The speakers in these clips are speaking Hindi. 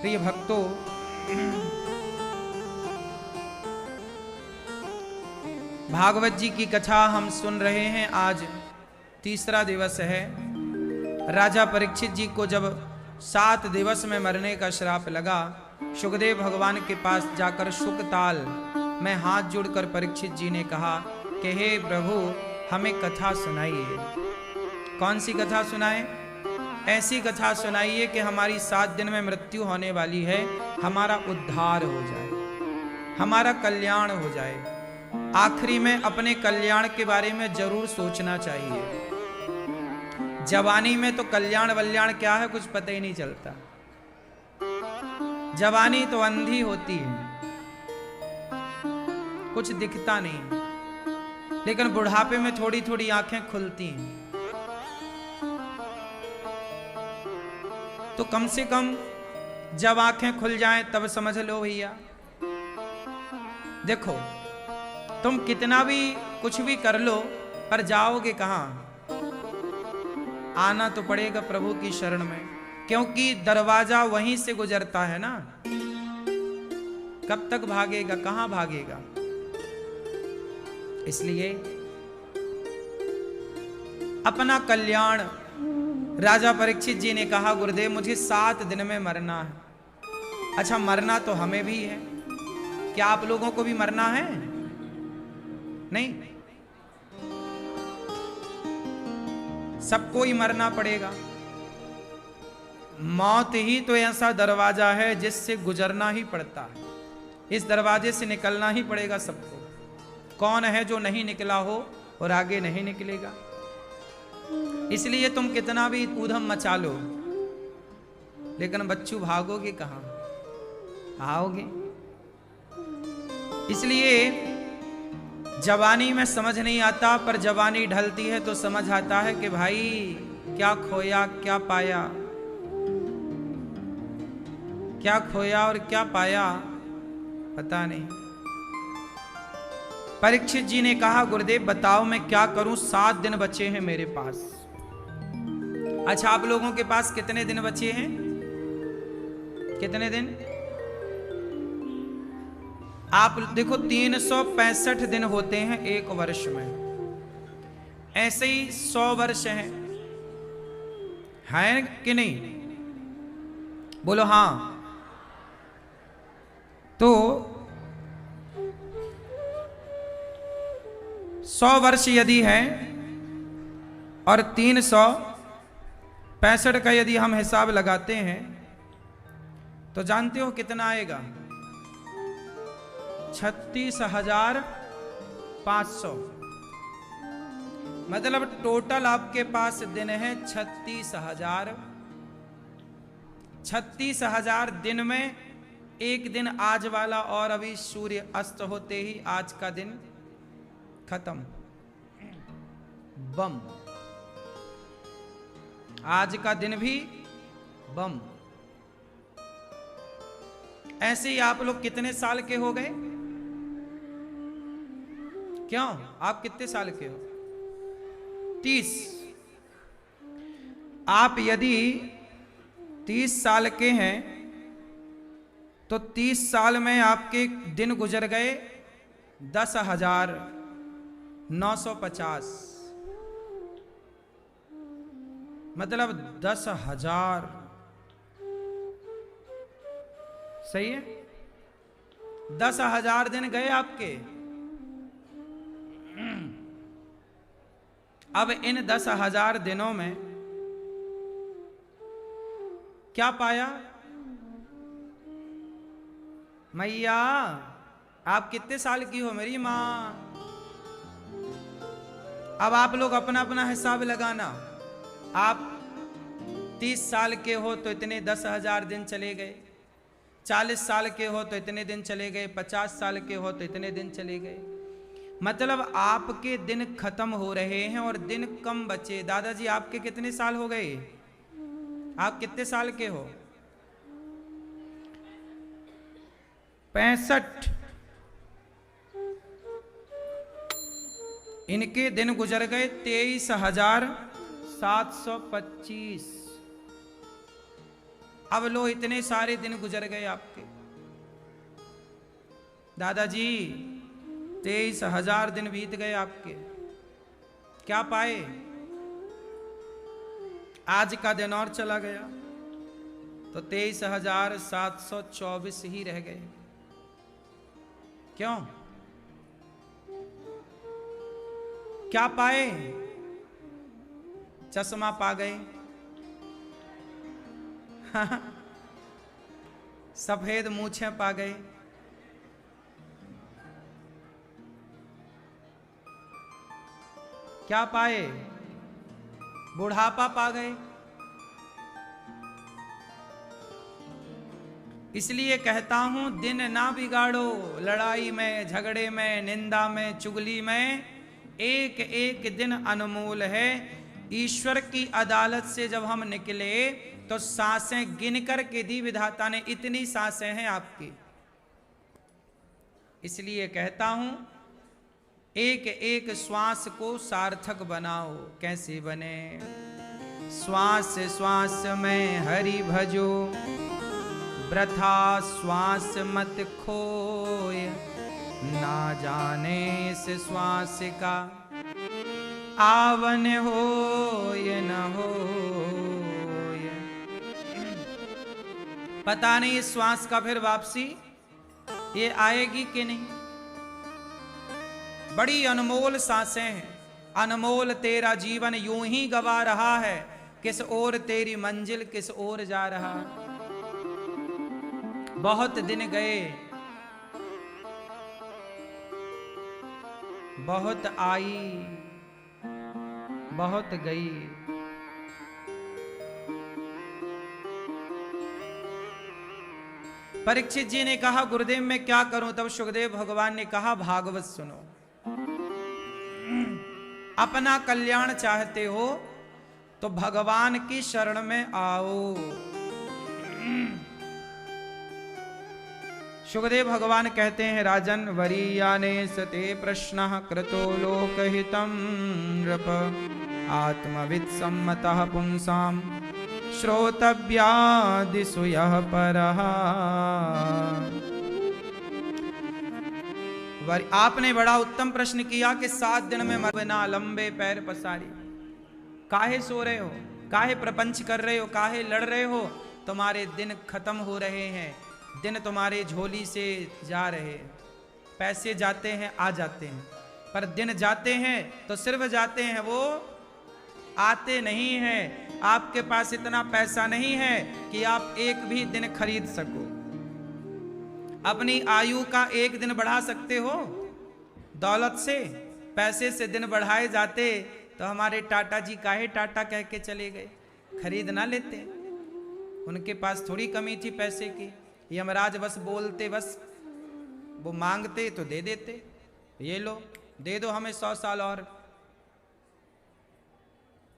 प्रिय भक्तों, भागवत जी की कथा हम सुन रहे हैं। आज तीसरा दिवस है। राजा परीक्षित जी को जब 7 दिवस में मरने का श्राप लगा, सुखदेव भगवान के पास जाकर शुकताल में हाथ जोड़कर परीक्षित जी ने कहा कि हे प्रभु, हमें कथा सुनाइए। कौन सी कथा सुनाए? ऐसी कथा सुनाइए कि हमारी 7 दिन में मृत्यु होने वाली है, हमारा उद्धार हो जाए, हमारा कल्याण हो जाए। आखिरी में अपने कल्याण के बारे में जरूर सोचना चाहिए। जवानी में तो कल्याण वल्याण क्या है कुछ पता ही नहीं चलता। जवानी तो अंधी होती है, कुछ दिखता नहीं, लेकिन बुढ़ापे में थोड़ी थोड़ी आंखें खुलती हैं। तो कम से कम जब आंखें खुल जाएं तब समझ लो भैया। देखो, तुम कितना भी कुछ भी कर लो, पर जाओगे कहां? आना तो पड़ेगा प्रभु की शरण में, क्योंकि दरवाजा वहीं से गुजरता है ना। कब तक भागेगा, कहां भागेगा? इसलिए अपना कल्याण, राजा परीक्षित जी ने कहा गुरुदेव मुझे 7 दिन में मरना है। अच्छा, मरना तो हमें भी है, क्या आप लोगों को भी मरना है? नहीं, सबको ही मरना पड़ेगा। मौत ही तो ऐसा दरवाजा है जिससे गुजरना ही पड़ता है। इस दरवाजे से निकलना ही पड़ेगा सबको। कौन है जो नहीं निकला हो और आगे नहीं निकलेगा? इसलिए तुम कितना भी ऊधम मचा लो, लेकिन बच्चू भागोगे कहां? आओगे। इसलिए जवानी में समझ नहीं आता, पर जवानी ढलती है तो समझ आता है कि भाई क्या खोया क्या पाया, क्या खोया और क्या पाया पता नहीं। परीक्षित जी ने कहा गुरुदेव बताओ मैं क्या करूं, 7 दिन बचे हैं मेरे पास। अच्छा, आप लोगों के पास कितने दिन बचे हैं? कितने दिन? आप देखो, 365 दिन होते हैं एक वर्ष में। ऐसे ही 100 वर्ष हैं कि नहीं? बोलो हां। तो 100 वर्ष यदि है और 365 का यदि हम हिसाब लगाते हैं तो जानते हो कितना आएगा? 36,500। मतलब टोटल आपके पास दिन है 36,000। 36,000 दिन में एक दिन आज वाला, और अभी सूर्य अस्त होते ही आज का दिन खत्म। बम। आज का दिन भी बम। ऐसे ही आप लोग कितने साल के हो गए? क्यों, आप कितने साल के हो? 30। आप यदि 30 साल के हैं तो 30 साल में आपके दिन गुजर गए 10,950। मतलब 10,000। सही है? 10,000 दिन गए आपके। अब इन 10,000 दिनों में क्या पाया? मैया आप कितने साल की हो मेरी मां? अब आप लोग अपना अपना हिसाब लगाना। आप 30 साल के हो तो इतने 10,000 दिन चले गए, 40 साल के हो तो इतने दिन चले गए, 50 साल के हो तो इतने दिन चले गए। मतलब आपके दिन खत्म हो रहे हैं और दिन कम बचे। दादाजी आपके कितने साल हो गए? आप कितने साल के हो? 65। इनके दिन गुजर गए 23,725। अब लो इतने सारे दिन गुजर गए आपके दादाजी, 23,000 दिन बीत गए आपके, क्या पाए? आज का दिन और चला गया तो 23,724 ही रह गए। क्यों? क्या पाए? चश्मा पा गए, सफेद मूछें पा गए, क्या पाए? बुढ़ापा पा गए। इसलिए कहता हूं, दिन ना बिगाड़ो लड़ाई में, झगड़े में, निंदा में, चुगली में। एक एक दिन अनमोल है। ईश्वर की अदालत से जब हम निकले तो सांसें गिन कर के दी विधाता ने, इतनी सांसें हैं आपकी। इसलिए कहता हूं, एक एक श्वास को सार्थक बनाओ। कैसे बने? श्वास श्वास में हरि भजो, वृथा श्वास मत खोय, ना जाने से श्वास का आवन होय न होय। पता नहीं इस श्वास का फिर वापसी ये आएगी कि नहीं। बड़ी अनमोल सांसें हैं, अनमोल तेरा जीवन यूं ही गवा रहा है। किस ओर तेरी मंजिल, किस ओर जा रहा। बहुत दिन गए, बहुत आई, बहुत गई। परीक्षित जी ने कहा, गुरुदेव मैं क्या करूं? तब सुखदेव भगवान ने कहा, भागवत सुनो। अपना कल्याण चाहते हो तो भगवान की शरण में आओ। सुखदेव भगवान कहते हैं, राजन वरीयाने सते प्रश्नः कृतो लोकहितं नृप, आत्मवित् सम्मतः पुंसां श्रोतव्यादिषु यः परः। आपने बड़ा उत्तम प्रश्न किया कि 7 दिन में मरना, लंबे पैर पसारी। काहे सो रहे हो? काहे प्रपंच कर रहे हो? काहे लड़ रहे हो? तुम्हारे दिन खत्म हो रहे हैं, दिन तुम्हारे झोली से जा रहे। पैसे जाते हैं, आ जाते हैं, पर दिन जाते हैं तो सिर्फ जाते हैं, वो आते नहीं हैं। आपके पास इतना पैसा नहीं है कि आप एक भी दिन खरीद सको। अपनी आयु का एक दिन बढ़ा सकते हो दौलत से? पैसे से दिन बढ़ाए जाते तो हमारे टाटा जी काहे टाटा कह के चले गए? खरीद ना लेते? उनके पास थोड़ी कमी थी पैसे की। यमराज बस बोलते, बस वो मांगते तो दे देते, ये लो दे दो हमें 100 साल और।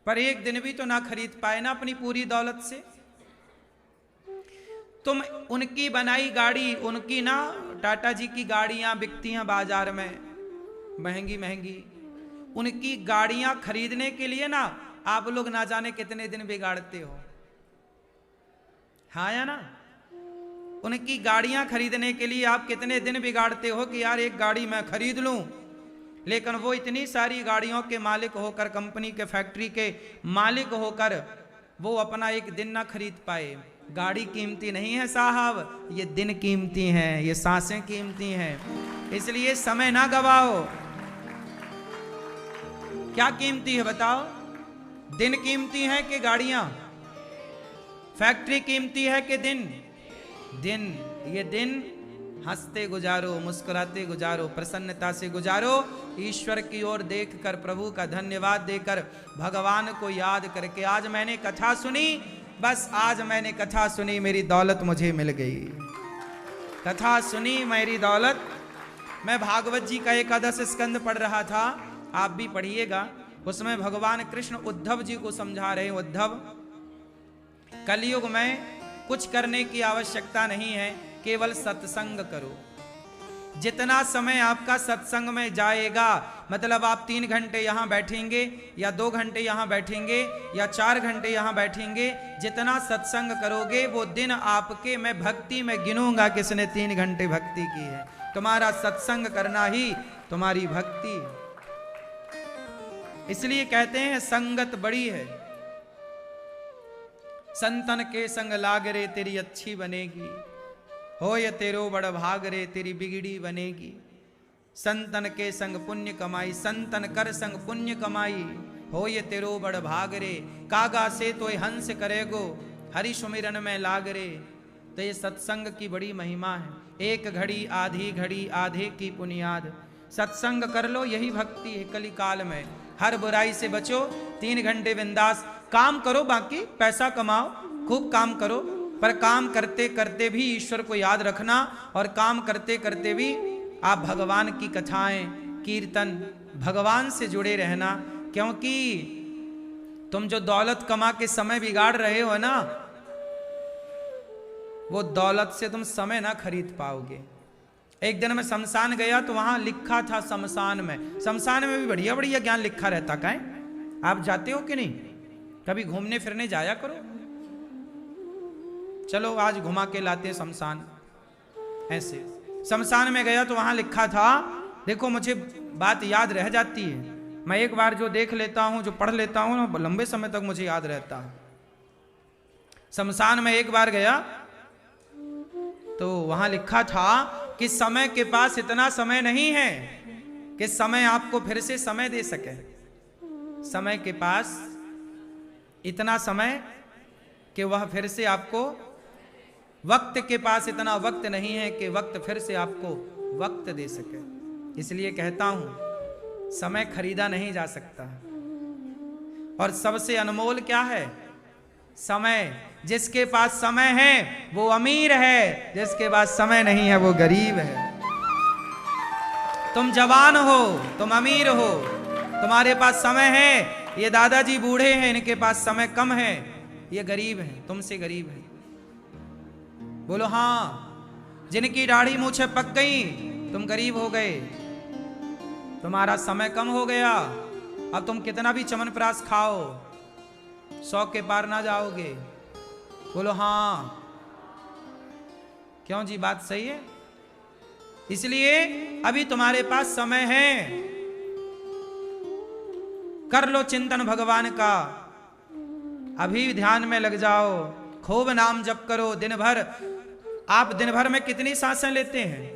पर एक दिन भी तो ना खरीद पाए ना अपनी पूरी दौलत से। तुम उनकी बनाई गाड़ी, उनकी ना टाटा जी की गाड़ियां बिकती हैं बाजार में महंगी महंगी। उनकी गाड़ियां खरीदने के लिए ना आप लोग ना जाने कितने दिन बिगाड़ते हो। हाँ या ना? उनकी गाड़ियां खरीदने के लिए आप कितने दिन बिगाड़ते हो कि यार एक गाड़ी मैं खरीद लूं। लेकिन वो इतनी सारी गाड़ियों के मालिक होकर, कंपनी के, फैक्ट्री के मालिक होकर, वो अपना एक दिन ना खरीद पाए। गाड़ी कीमती नहीं है साहब, ये दिन कीमती हैं, ये सांसें कीमती हैं। इसलिए समय ना गवाओ। क्या कीमती है बताओ? दिन कीमती है कि गाड़ियां? फैक्ट्री कीमती है कि दिन? दिन। ये दिन हंसते गुजारो, मुस्कुराते गुजारो, प्रसन्नता से गुजारो। ईश्वर की ओर देखकर, प्रभु का धन्यवाद देकर, भगवान को याद करके। आज मैंने कथा सुनी, बस आज मैंने कथा सुनी, मेरी दौलत मुझे मिल गई। कथा सुनी, मेरी दौलत। मैं भागवत जी का एकादश स्कंद पढ़ रहा था, आप भी पढ़िएगा। उसमें भगवान कृष्ण उद्धव जी को समझा रहे हैं, उद्धव कलयुग में कुछ करने की आवश्यकता नहीं है, केवल सत्संग करो। जितना समय आपका सत्संग में जाएगा मतलब आप 3 घंटे यहाँ बैठेंगे या 2 घंटे यहाँ बैठेंगे या 4 घंटे यहाँ बैठेंगे, जितना सत्संग करोगे वो दिन आपके मैं भक्ति में गिनूंगा किसने 3 घंटे भक्ति की है। तुम्हारा सत्संग करना ही तुम्हारी भक्ति। इसलिए कहते हैं संगत बड़ी है, संतन के संग लाग रे तेरी अच्छी बनेगी, हो ये तेरो बड़ भाग रे तेरी बिगड़ी बनेगी। संतन के संग पुण्य कमाई, संतन कर संग पुण्य कमाई, हो ये तेरो बड़ भाग रे। कागा से तो हंस करेगो, हरि सुमिरन में लाग रे। तो ये सत्संग की बड़ी महिमा है। एक घड़ी आधी घड़ी आधे की पुनियाद, सत्संग कर लो यही भक्ति है कली काल में। हर बुराई से बचो, 3 घंटे बिंदास काम करो, बाकी पैसा कमाओ, खूब काम करो, पर काम करते करते भी ईश्वर को याद रखना, और काम करते करते भी आप भगवान की कथाएं कीर्तन भगवान से जुड़े रहना। क्योंकि तुम जो दौलत कमा के समय बिगाड़ रहे हो ना, वो दौलत से तुम समय ना खरीद पाओगे। एक दिन मैं शमशान गया तो वहां लिखा था, शमशान में भी बढ़िया बढ़िया ज्ञान लिखा रहता। का आप जाते हो कि नहीं? कभी घूमने फिरने जाया करो। चलो आज घुमा के लाते हैं शमशान। ऐसे शमशान में गया तो वहां लिखा था, देखो मुझे बात याद रह जाती है, मैं एक बार जो देख लेता हूं, जो पढ़ लेता हूं ना, लंबे समय तक मुझे याद रहता है। शमशान में एक बार गया तो वहां लिखा था कि समय के पास इतना समय नहीं है कि समय आपको फिर से समय दे सके। समय के पास इतना समय कि वह फिर से आपको, वक्त के पास इतना वक्त नहीं है कि वक्त फिर से आपको वक्त दे सके। इसलिए कहता हूं समय खरीदा नहीं जा सकता, और सबसे अनमोल क्या है? समय। जिसके पास समय है वो अमीर है, जिसके पास समय नहीं है वो गरीब है। तुम जवान हो, तुम अमीर हो, तुम्हारे पास समय है। ये दादाजी बूढ़े हैं, इनके पास समय कम है, ये गरीब हैं, तुमसे गरीब है। बोलो हाँ। जिनकी दाढ़ी मूछें पक गई, तुम गरीब हो गए, तुम्हारा समय कम हो गया। अब तुम कितना भी च्यवनप्राश खाओ, 100 के पार ना जाओगे। बोलो हाँ। क्यों जी, बात सही है। इसलिए अभी तुम्हारे पास समय है, कर लो चिंतन भगवान का, अभी ध्यान में लग जाओ, खूब नाम जप करो दिन भर। आप दिन भर में कितनी सांसें लेते हैं?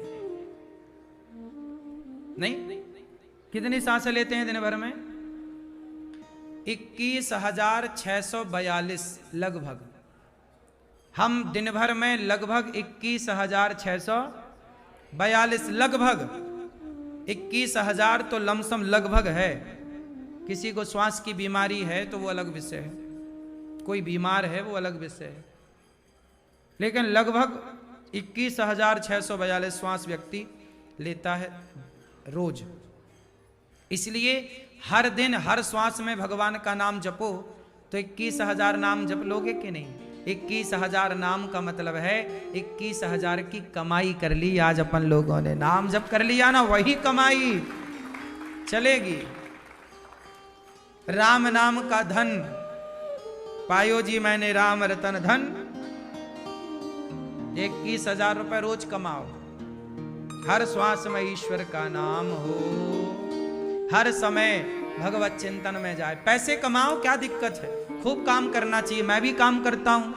नहीं, कितनी सांसें लेते हैं दिन भर में? 21,642 लगभग। हम दिन भर में लगभग 21,642, लगभग 21,000 तो लमसम लगभग है। किसी को श्वास की बीमारी है तो वो अलग विषय है, कोई बीमार है वो अलग विषय है, लेकिन लगभग 21,642 श्वास व्यक्ति लेता है रोज। इसलिए हर दिन हर श्वास में भगवान का नाम जपो तो 21,000 नाम जप लोगे कि नहीं? 21,000 नाम का मतलब है 21,000 की कमाई कर ली। आज अपन लोगों ने नाम जप कर लिया ना, वही कमाई चलेगी। राम नाम का धन पायो जी मैंने, राम रतन धन। 21,000 रुपए रोज कमाओ, हर श्वास में ईश्वर का नाम हो, हर समय भगवत चिंतन में जाए। पैसे कमाओ, क्या दिक्कत है? खूब काम करना चाहिए। मैं भी काम करता हूं,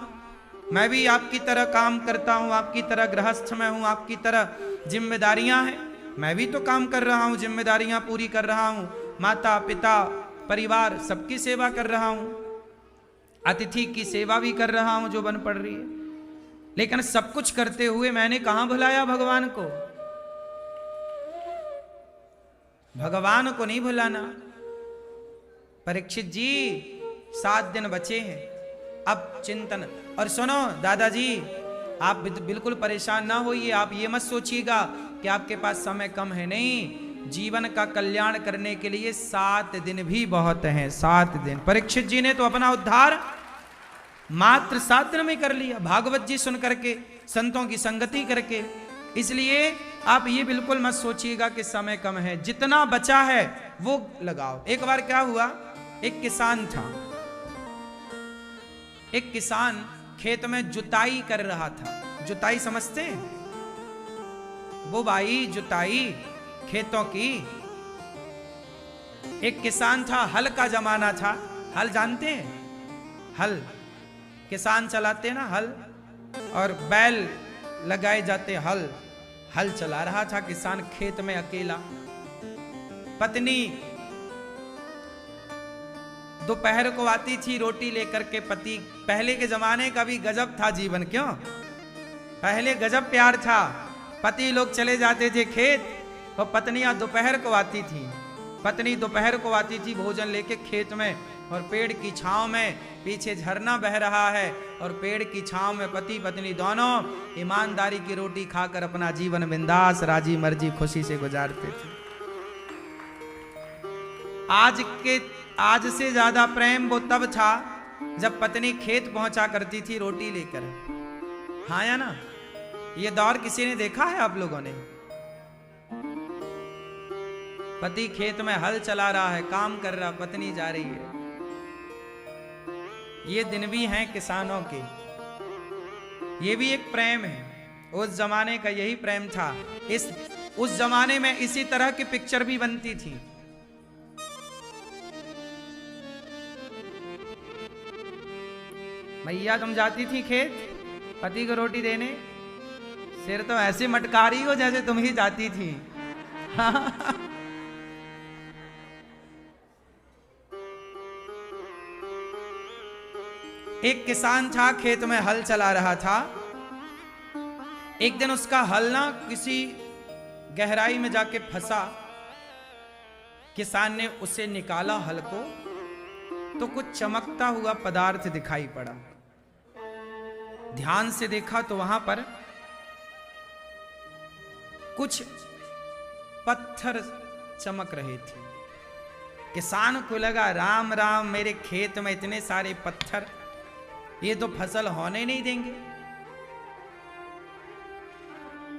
मैं भी आपकी तरह काम करता हूं, आपकी तरह गृहस्थ में हूं, आपकी तरह जिम्मेदारियां हैं। मैं भी तो काम कर रहा हूं, जिम्मेदारियां पूरी कर रहा हूं, माता पिता परिवार सबकी सेवा कर रहा हूं, अतिथि की सेवा भी कर रहा हूं जो बन पड़ रही है। लेकिन सब कुछ करते हुए मैंने कहां भुलाया भगवान को? भगवान को नहीं भुलाना। परीक्षित जी 7 दिन बचे हैं, अब चिंतन। और सुनो दादाजी, आप बिल्कुल परेशान ना होइए। आप ये मत सोचिएगा कि आपके पास समय कम है, नहीं। जीवन का कल्याण करने के लिए 7 दिन भी बहुत हैं। 7 दिन। परीक्षित जी ने तो अपना उद्धार मात्र 7 दिन में कर लिया, भागवत जी सुन करके, संतों की संगति करके। इसलिए आप ये बिल्कुल मत सोचिएगा कि समय कम है, जितना बचा है वो लगाओ। एक बार क्या हुआ, एक किसान था, एक किसान खेत में जुताई कर रहा था। जुताई समझते हैं? वो भाई जुताई खेतों की। एक किसान था, हल का जमाना था। हल जानते हैं? हल किसान चलाते ना हल, और बैल लगाए जाते हल। हल चला रहा था किसान खेत में अकेला। पत्नी दोपहर को आती थी रोटी लेकर के। पति, पहले के जमाने का भी गजब था जीवन, क्यों? पहले गजब प्यार था। पति लोग चले जाते थे खेत और पत्नियां दोपहर को आती थी। पत्नी दोपहर को आती थी भोजन लेके खेत में, और पेड़ की छांव में, पीछे झरना बह रहा है और पेड़ की छांव में पति पत्नी दोनों ईमानदारी की रोटी खाकर अपना जीवन बिंदास राजी मर्जी खुशी से गुजारते थे। आज से ज्यादा प्रेम वो तब था जब पत्नी खेत पहुंचा करती थी रोटी लेकर। हाँ या ना? ये दौर किसी ने देखा है आप लोगों ने? पति खेत में हल चला रहा है, काम कर रहा, पत्नी जा रही है। ये दिन भी हैं किसानों के। ये भी एक प्रेम है। उस जमाने का यही प्रेम था। उस जमाने में इसी तरह की पिक्चर भी बनती थी। भैया तुम जाती थी खेत पति को रोटी देने, सिर तो ऐसे मटका रही हो जैसे तुम ही जाती थी। एक किसान था, खेत में हल चला रहा था। एक दिन उसका हल ना किसी गहराई में जाके फंसा। किसान ने उसे निकाला हल को, तो कुछ चमकता हुआ पदार्थ दिखाई पड़ा। ध्यान से देखा तो वहां पर कुछ पत्थर चमक रहे थे। किसान को लगा राम राम, मेरे खेत में इतने सारे पत्थर, ये तो फसल होने नहीं देंगे।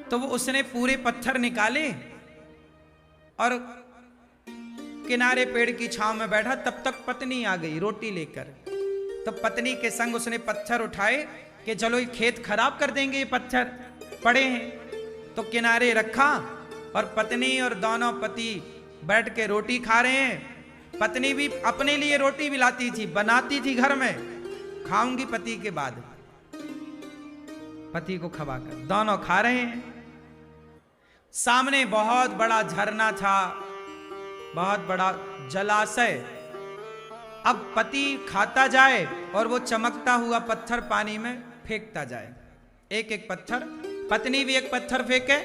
तो वो उसने पूरे पत्थर निकाले और किनारे पेड़ की छांव में बैठा। तब तक पत्नी आ गई रोटी लेकर। तो पत्नी के संग उसने पत्थर उठाए कि चलो ये खेत खराब कर देंगे, ये पत्थर पड़े हैं। तो किनारे रखा और पत्नी और दोनों पति बैठ के रोटी खा रहे हैं। पत्नी भी अपने लिए रोटी भी लाती थी, बनाती थी घर में, खाऊंगी पति के बाद, पति को खवाकर दोनों खा रहे हैं। सामने बहुत बड़ा झरना था, बहुत बड़ा जलाशय। अब पति खाता जाए और वो चमकता हुआ पत्थर पानी में फेंकता जाए। एक एक पत्थर, पत्नी भी एक पत्थर फेंके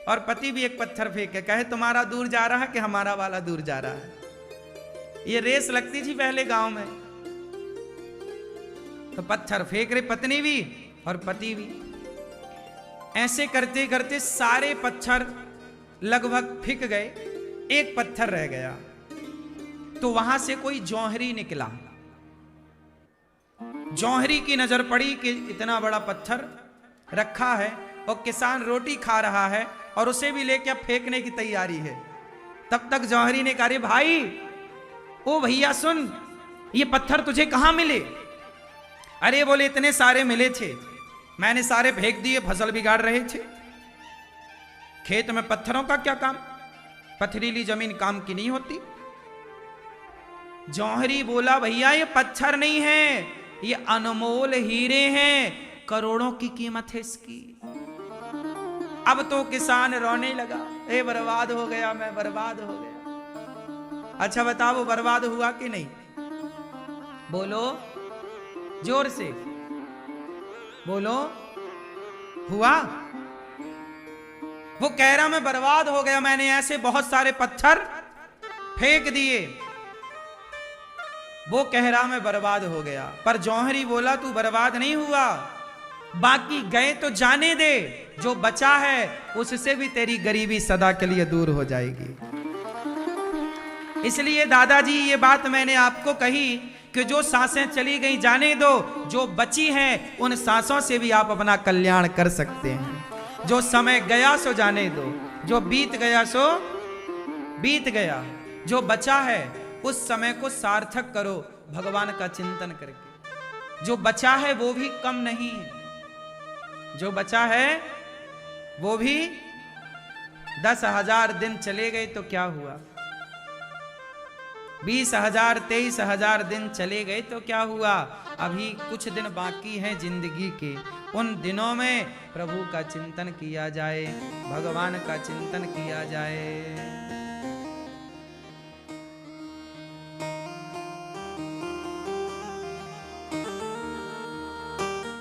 और पति भी एक पत्थर फेंके। कहे तुम्हारा दूर जा रहा है कि हमारा वाला दूर जा रहा है। ये रेस लगती थी पहले गांव में। तो पत्थर फेंक रहे पत्नी भी और पति भी। ऐसे करते करते सारे पत्थर लगभग फेंक गए, एक पत्थर रह गया। तो वहां से कोई जौहरी निकला। जौहरी की नजर पड़ी कि इतना बड़ा पत्थर रखा है और किसान रोटी खा रहा है और उसे भी लेकर फेंकने की तैयारी है। तब तक जौहरी ने कहा, भाई ओ भैया सुन, ये पत्थर तुझे कहां मिले? अरे बोले इतने सारे मिले थे, मैंने सारे फेंक दिए, फसल बिगाड़ रहे थे। खेत में पत्थरों का क्या काम? पथरीली जमीन काम की नहीं होती। जौहरी बोला, भैया ये पत्थर नहीं है, ये अनमोल हीरे हैं, करोड़ों की कीमत है इसकी। अब तो किसान रोने लगा, ए बर्बाद हो गया, मैं बर्बाद हो गया। अच्छा बताओ वो बर्बाद हुआ कि नहीं? बोलो जोर से बोलो, हुआ? वो कह रहा मैं बर्बाद हो गया, मैंने ऐसे बहुत सारे पत्थर फेंक दिए। वो कह रहा मैं बर्बाद हो गया। पर जौहरी बोला तू बर्बाद नहीं हुआ, बाकी गए तो जाने दे, जो बचा है उससे भी तेरी गरीबी सदा के लिए दूर हो जाएगी। इसलिए दादाजी ये बात मैंने आपको कही कि जो सांसें चली गई जाने दो, जो बची हैं उन सांसों से भी आप अपना कल्याण कर सकते हैं। जो समय गया सो जाने दो, जो बीत गया सो बीत गया, जो बचा है उस समय को सार्थक करो भगवान का चिंतन करके। जो बचा है वो भी कम नहीं है, जो बचा है वो भी 10,000 दिन चले गए तो क्या हुआ, 20,000 23,000 दिन चले गए तो क्या हुआ, अभी कुछ दिन बाकी हैं जिंदगी के। उन दिनों में प्रभु का चिंतन किया जाए, भगवान का चिंतन किया जाए।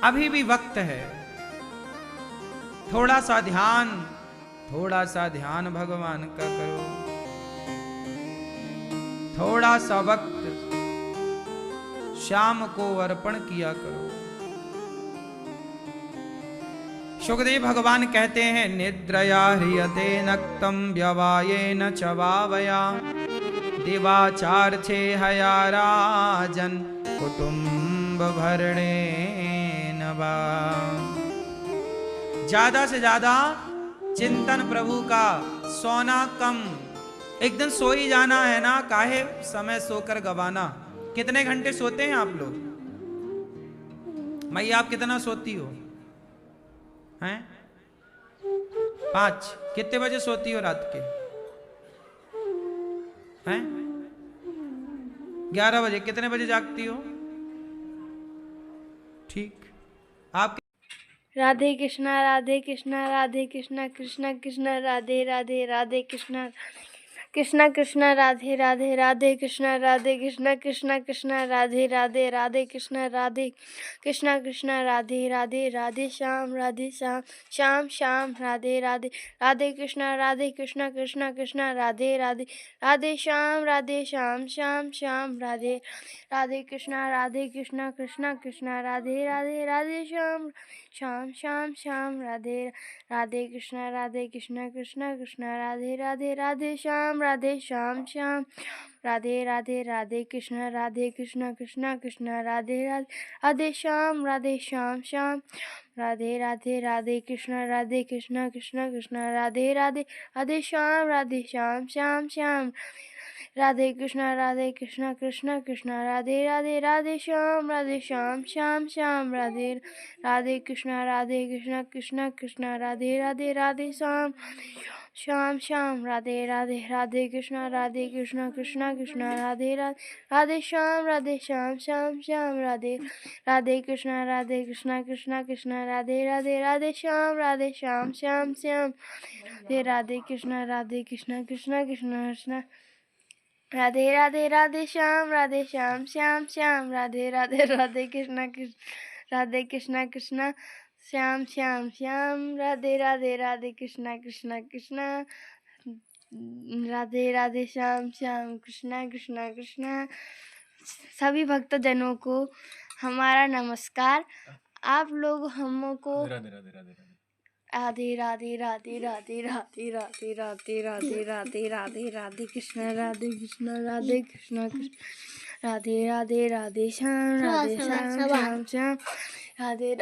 अभी भी वक्त है, थोड़ा सा ध्यान भगवान का करो, थोड़ा सा वक्त शाम को अर्पण किया करो। सुखदेव भगवान कहते हैं, निद्रया ह्रियते नक्तम व्यवायेन च वावया दिवाचार्थे हया राजन कुटुंब भरणेन वा। ज्यादा से ज्यादा चिंतन प्रभु का, सोना कम। एक दिन सो ही जाना है ना, काहे समय सोकर गवाना। कितने घंटे सोते हैं आप लोग? मैया आप कितना सोती हो? हैं? 5। कितने बजे सोती हो रात के? हैं? 11 बजे। कितने बजे जागती हो? ठीक। आप? राधे कृष्णा राधे कृष्णा राधे कृष्णा कृष्णा कृष्णा राधे राधे राधे कृष्णा कृष्णा कृष्णा राधे राधे राधे कृष्णा राधे कृष्णा कृष्णा कृष्णा राधे राधे राधे कृष्णा राधे कृष्णा कृष्णा राधे राधे राधे श्याम श्याम श्याम राधे राधे राधे कृष्णा कृष्णा कृष्णा राधे राधे राधे श्याम श्याम श्याम राधे राधे कृष्णा कृष्णा कृष्णा राधे राधे राधे श्याम श्याम राधे राधे कृष्णा कृष्णा कृष्णा राधे राधे राधे श्याम श्याम राधे राधे कृष्णा कृष्णा कृष्णा राधे राधे राधे श्याम श्याम राधे राधे कृष्णा कृष्णा कृष्णा राधे राधे राधे श्याम श्याम राधे कृष्णा कृष्णा कृष्णा राधे राधे राधे श्याम श्याम राधे कृष्णा कृष्णा कृष्णा राधे राधे राधे श्याम राधे कृष्णा कृष्णा कृष्णा राधे राधे श्याम राधे कृष्णा कृष्णा राधे राधे श्याम श्याम राधे कृष्णा कृष्णा कृष्णा राधे राधे श्याम श्याम राधे कृष्णा कृष्णा श्याम राधे कृष्णा कृष्णा राधे श्याम कृष्णा। सभी भक्तजनों को हमारा नमस्कार। आप लोग हमको राधे राधे राधे राधे राधे राधे राधे राधे राधे राधे राधे कृष्णा कृष्णा राधे राधे श्याम श्याम राधे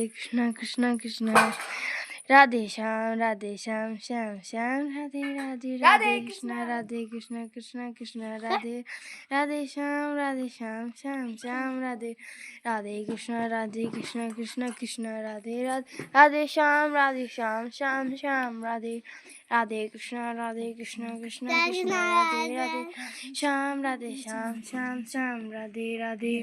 कृष्णा कृष्णा राधे श्याम श्याम राधे कृष्णा कृष्णा राधे श्याम श्याम राधे कृष्णा कृष्णा राधे श्याम राधे कृष्णा कृष्णा राधे श्याम श्याम राधे राधे